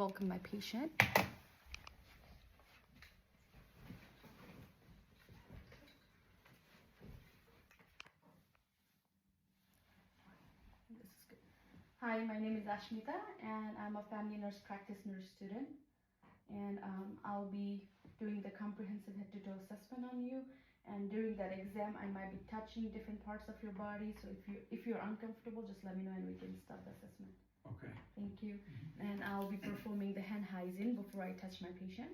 welcome my patient. This is good. Hi, my name is Ashmita and I'm a family nurse practitioner student, and I'll be doing the comprehensive head to toe assessment on you, and during that exam I might be touching different parts of your body, so if you're uncomfortable, just let me know and we can stop the assessment. Okay. Thank you. And I'll be performing the hand hygiene before I touch my patient.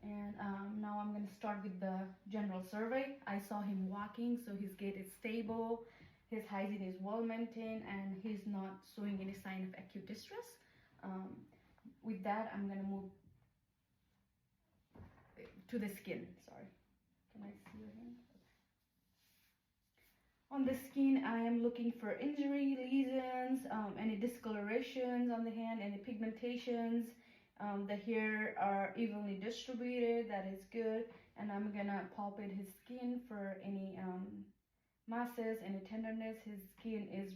And now I'm going to start with the general survey. I saw him walking, so his gait is stable, his hygiene is well maintained, and he's not showing any sign of acute distress. With that, I'm going to move to the skin. Sorry. Can I see your hand? On the skin, I am looking for injury, lesions, any discolorations on the hand, any pigmentations. The hair are evenly distributed, that is good. And I'm gonna palpate his skin for any masses, any tenderness. His skin is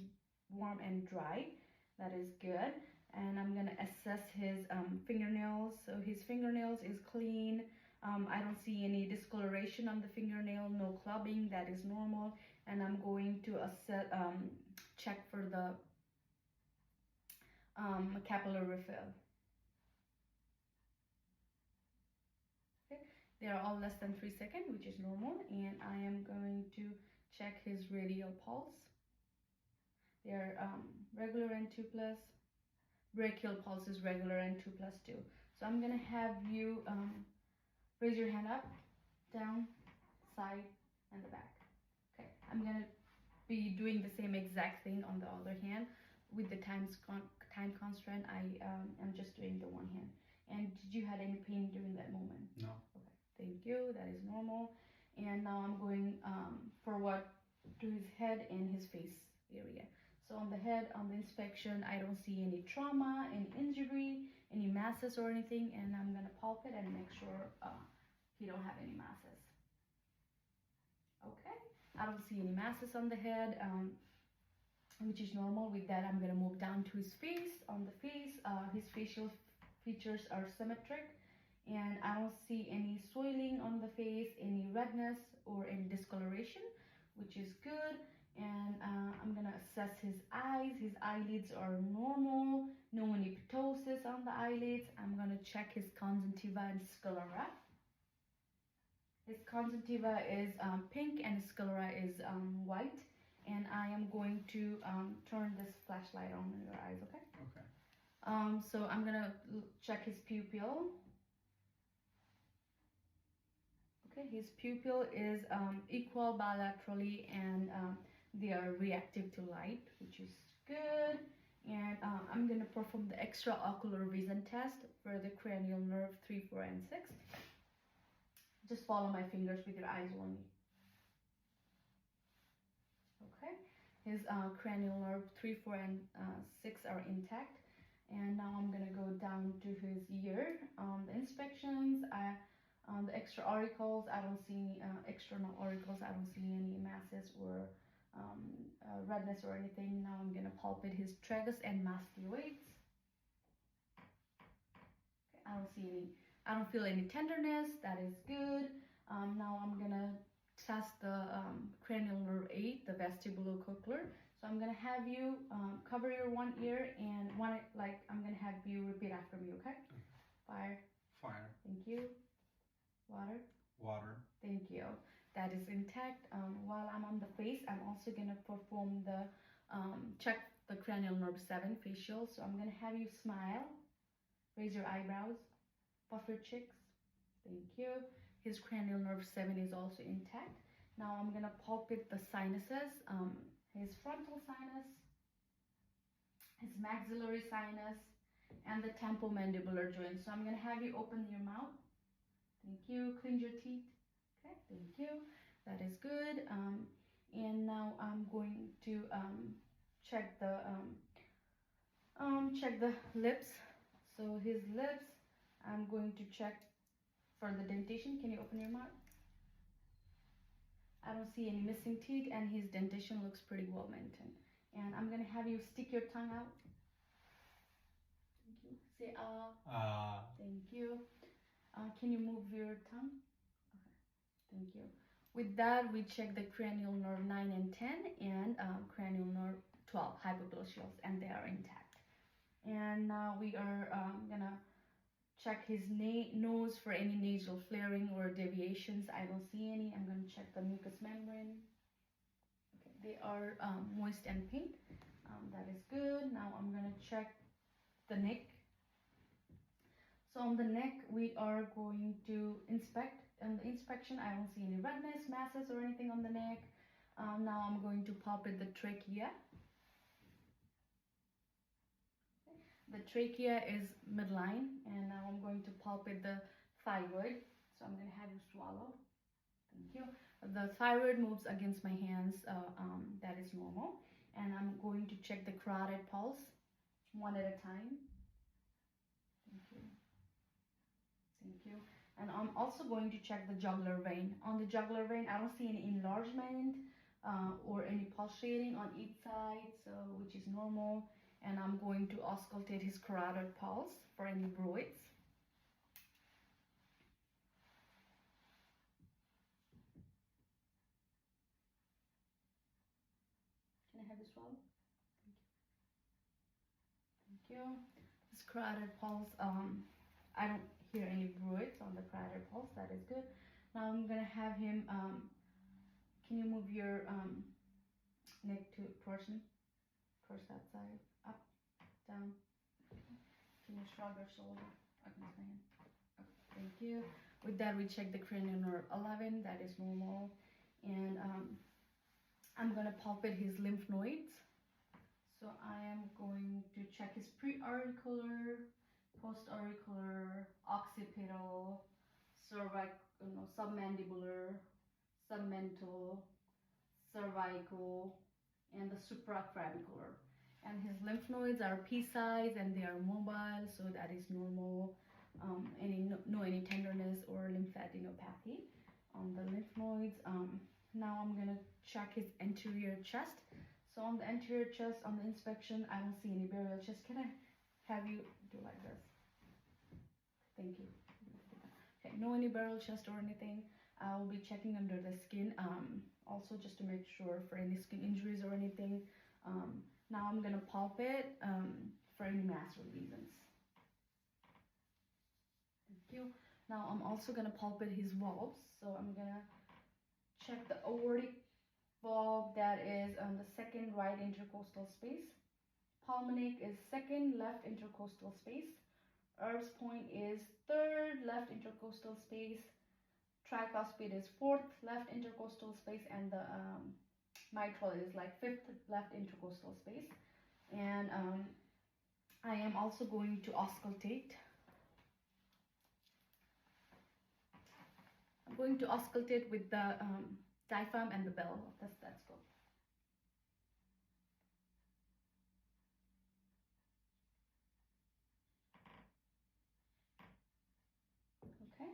warm and dry, that is good. And I'm gonna assess his fingernails. So his fingernails is clean. I don't see any discoloration on the fingernail, no clubbing, that is normal. And I'm going to check for the capillary refill. Okay, they are all less than 3 seconds, which is normal. And I am going to check his radial pulse. They are regular and 2+. Brachial pulse is regular and 2+2. So I'm gonna have you raise your hand up, down, side, and the back. Okay, I'm gonna be doing the same exact thing on the other hand. With the time constraint, I am just doing the one hand. And did you have any pain during that moment? No. Okay, thank you, that is normal. And now I'm going forward to his head and his face area. So on the head, on the inspection, I don't see any trauma, any injury, any masses or anything, and I'm gonna palpate and make sure he don't have any masses. Okay, I don't see any masses on the head, which is normal. With that, I'm gonna move down to his face. On the face, his facial features are symmetric, and I don't see any swelling on the face, any redness or any discoloration, which is good. And I'm gonna assess his eyes. His eyelids are normal, no any ptosis on the eyelids. I'm gonna check his conjunctiva and sclera. His conjunctiva is pink and sclera is white. And I am going to turn this flashlight on in your eyes, okay? Okay. So I'm gonna check his pupil. Okay, his pupil is equal bilaterally, and they are reactive to light, which is good. And I'm gonna perform the extraocular vision test for the cranial nerve 3, 4, and 6. Just follow my fingers with your eyes only. Okay, his cranial nerve 3, 4, and 6 are intact. And now I'm gonna go down to his ear. The inspections, the extra auricles, I don't see any external auricles. I don't see any masses or redness or anything. Now I'm gonna palpate his tragus and masticulates. Okay, I don't feel any tenderness. That is good. Now I'm gonna test the cranial nerve 8, the vestibulocochlear. So I'm gonna have you cover your one ear, and I'm gonna have you repeat after me, okay? Fire. Fire. Thank you. Water. Water. Thank you. That is intact. While I'm on the face, I'm also gonna perform the check the cranial nerve 7 facial. So I'm gonna have you smile, raise your eyebrows, puff your cheeks. Thank you. His cranial nerve 7 is also intact. Now I'm gonna palpate the sinuses, his frontal sinus, his maxillary sinus, and the temporomandibular joint. So I'm gonna have you open your mouth. Thank you. Cleanse your teeth. Okay, thank you. That is good. And now I'm going to check the lips. So his lips, I'm going to check for the dentation. Can you open your mouth? I don't see any missing teeth, and his dentition looks pretty well maintained. And I'm gonna have you stick your tongue out. Thank you. Say Uh, Thank you. Can you move your tongue? Okay. Thank you. With that, we check the cranial nerve 9 and 10 and cranial nerve 12, hypoglossals, and they are intact. And now we are gonna check his nose for any nasal flaring or deviations. I don't see any. I'm gonna check the mucous membrane. Okay, they are moist and pink. That is good. Now I'm gonna check the neck. So on the neck, we are going to inspect. On the inspection, I don't see any redness, masses, or anything on the neck. Now I'm going to palpate the trachea. The trachea is midline, and now I'm going to palpate the thyroid. So I'm going to have you swallow. Thank you. The thyroid moves against my hands. That is normal. And I'm going to check the carotid pulse one at a time. Thank you. Thank you. And I'm also going to check the jugular vein. On the jugular vein, I don't see any enlargement or any pulsating on each side, so which is normal. And I'm going to auscultate his carotid pulse for any bruits. Can I have this swallow? Thank you. His carotid pulse, I don't hear any bruits on the carotid pulse. That is good. Now I'm gonna have him. Can you move your neck towards me, towards that side, up, down? Can you shrug your shoulder against my hand? Okay, thank you. With that, we check the cranial nerve 11. That is normal, and I'm gonna palpate his lymph nodes. So I am going to check his pre-auricular, post-auricular, occipital, submandibular, submental, cervical, and the supraclavicular. And his lymph nodes are pea-sized and they are mobile, so that is normal. Any tenderness or lymphadenopathy on the lymph nodes. Now I'm gonna check his anterior chest. So on the anterior chest, on the inspection, I don't see any burial chest. Can I have you do like this? Thank you. Okay, no any burial chest or anything. I will be checking under the skin, also just to make sure for any skin injuries or anything. Now I'm gonna palpate for any mass lesions. Thank you. Now I'm also gonna palpate his valves. So I'm gonna check the aortic valve, that is on the second right intercostal space. Pulmonic is second left intercostal space. Erb's point is third left intercostal space. Tricuspid is fourth left intercostal space, and the mitral is like fifth left intercostal space. And I am also going to auscultate. I'm going to auscultate with the diaphragm and the bell of the stethoscope. Okay,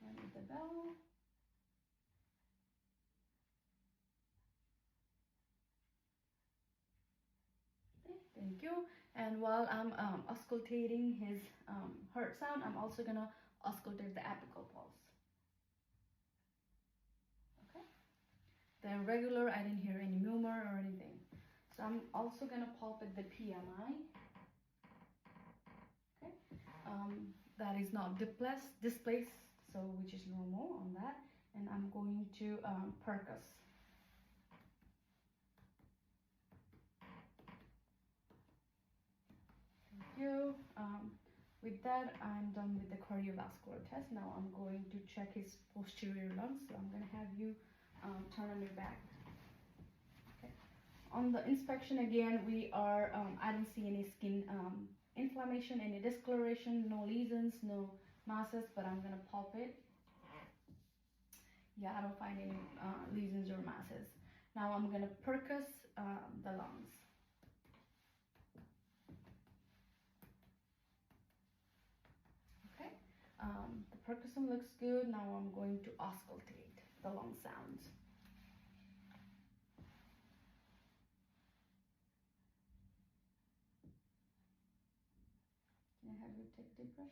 and with the bell. Okay, thank you. And while I'm auscultating his heart sound, I'm also gonna auscultate the apical pulse. Okay. The regular, I didn't hear any murmur or anything. So I'm also gonna palpate the PMI. Okay. That is not displaced, so which is normal on that. And I'm going to percuss. Thank you. With that, I'm done with the cardiovascular test. Now I'm going to check his posterior lungs. So I'm gonna have you turn on your back. Okay. On the inspection again, we are, I don't see any skin inflammation, any discoloration, no lesions, no masses, but I'm gonna palpate. Yeah, I don't find any lesions or masses. Now I'm gonna percuss the lungs. Okay, the percussion looks good. Now I'm going to auscultate the lung sounds. Can I have you take a deep breath.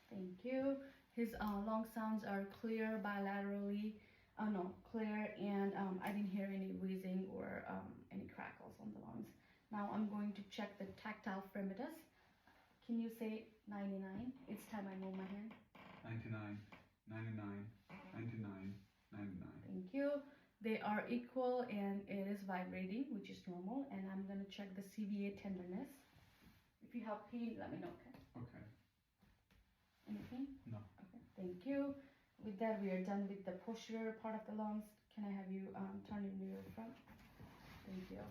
Thank you. His lung sounds are clear bilaterally. No, clear, and I didn't hear any wheezing or any crackles on the lungs. Now I'm going to check the tactile firmness. Can you say 99? It's time I move my hand. 99, 99, 99, 99. Thank you. They are equal and it is vibrating, which is normal. And I'm going to check the CVA tenderness. If you have pain, let me know, okay? Okay. Anything? No. Okay, thank you. With that, we are done with the posterior part of the lungs. Can I have you turn into your front? Thank you.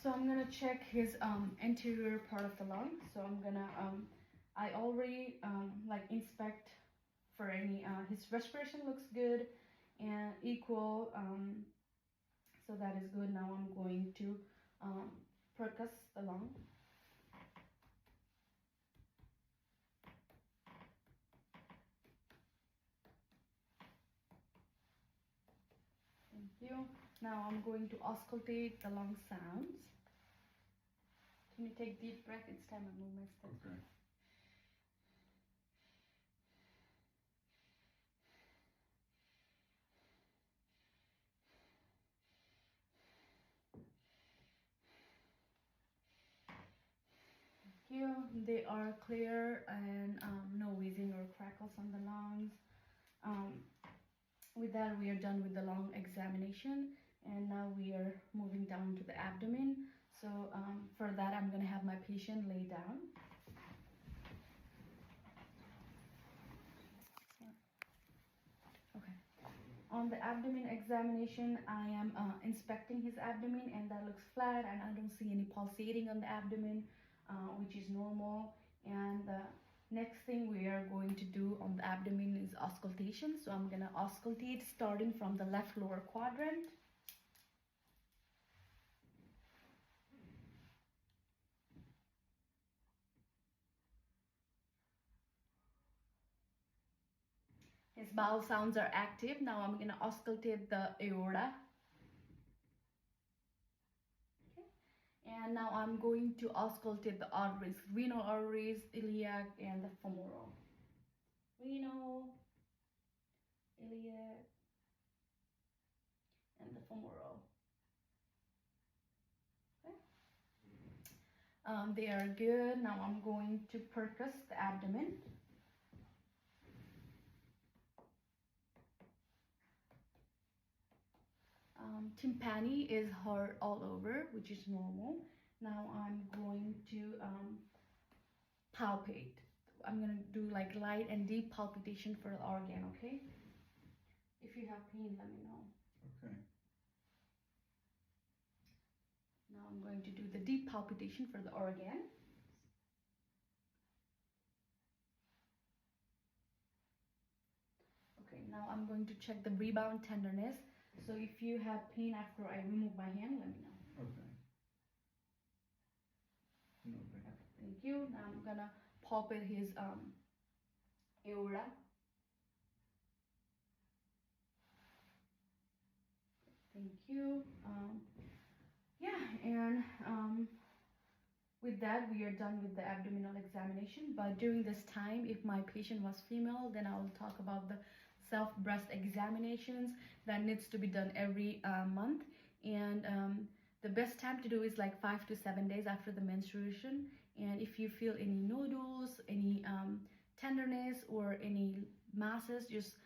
So I'm gonna check his anterior part of the lung. So I'm gonna I already like inspect for any his respiration looks good and equal. So that is good. Now I'm going to percuss the lung. Thank you. Now I'm going to auscultate the lung sounds. Can you take deep breath? It's time I move my steps. Okay. Thank you. They are clear and no wheezing or crackles on the lungs. With that, we are done with the lung examination, and now we are moving down to the abdomen. So for that, I'm going to have my patient lay down. Okay. On the abdomen examination, I am inspecting his abdomen, and that looks flat, and I don't see any pulsating on the abdomen, which is normal. And the next thing we are going to do on the abdomen is auscultation. So I'm going to auscultate starting from the left lower quadrant. His bowel sounds are active. Now I'm going to auscultate the aorta. Okay. And now I'm going to auscultate the arteries, renal arteries, iliac, and the femoral. Renal, iliac, and the femoral. Okay. They are good. Now I'm going to percuss the abdomen. Tympani is hard all over, which is normal. Now I'm going to palpate. I'm going to do like light and deep palpitation for the organ, okay? If you have pain, let me know. Okay. Now I'm going to do the deep palpitation for the organ. Okay, now I'm going to check the rebound tenderness. So if you have pain after I remove my hand, let me know. Okay. No pain. Okay, thank you. Now I'm gonna palpate his aorta. Thank you. Yeah, and with that, we are done with the abdominal examination. But during this time, if my patient was female, then I will talk about the self-breast examinations that needs to be done every month. And the best time to do is like 5 to 7 days after the menstruation. And if you feel any nodules, any tenderness, or any masses, just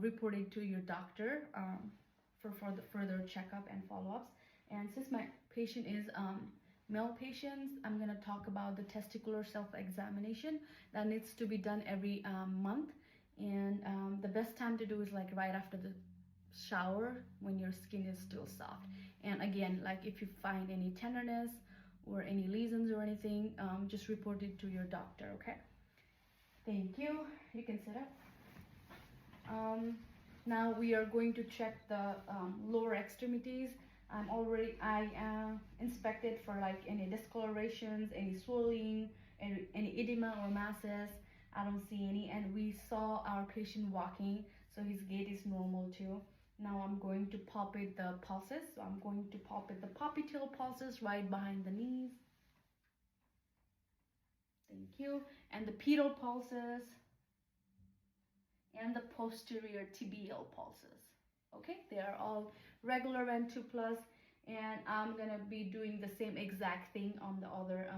report it to your doctor for the further checkup and follow-ups. And since my patient is male patients, I'm going to talk about the testicular self-examination that needs to be done every month. And the best time to do is like right after the shower when your skin is still soft. And again, like if you find any tenderness or any lesions or anything, just report it to your doctor, okay? Thank you. You can sit up. Now we are going to check the lower extremities. I inspected for like any discolorations, any swelling, any edema or masses. I don't see any, and we saw our patient walking, so his gait is normal too. Now I'm going to palpate the pulses. So I'm going to palpate the popliteal pulses right behind the knees. you. And the pedal pulses and the posterior tibial pulses. Okay, they are all regular and 2 plus, and I'm gonna be doing the same exact thing on the other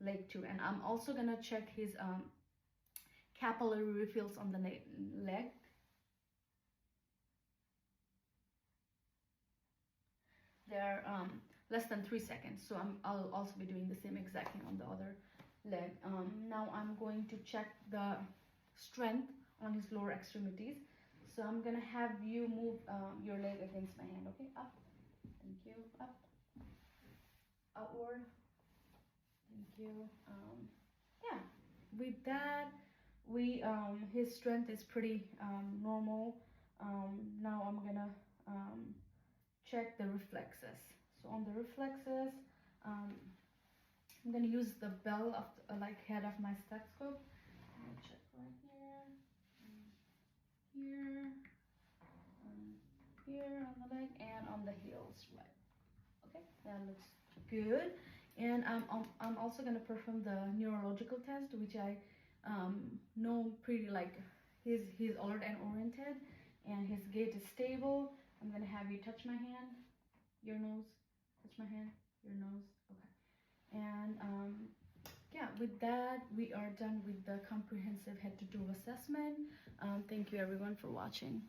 leg too. And I'm also gonna check his capillary refills on the leg. They're less than 3 seconds, so I'll also be doing the same exact thing on the other leg. Now I'm going to check the strength on his lower extremities. So I'm gonna have you move your leg against my hand. Okay, up. Thank you. Up. Outward. Thank you. Yeah. With that, his strength is pretty normal. Now I'm gonna check the reflexes. So on the reflexes, I'm gonna use the bell of like head of my stethoscope. I'm gonna check right here, here on the leg and on the heels, right? Okay, that looks good. And I'm also gonna perform the neurological test, which I know pretty like he's alert and oriented, and his gait is stable. I'm gonna have you touch my hand, your nose, touch my hand, your nose. Okay, and yeah, with that we are done with the comprehensive head to toe assessment. Thank you everyone for watching.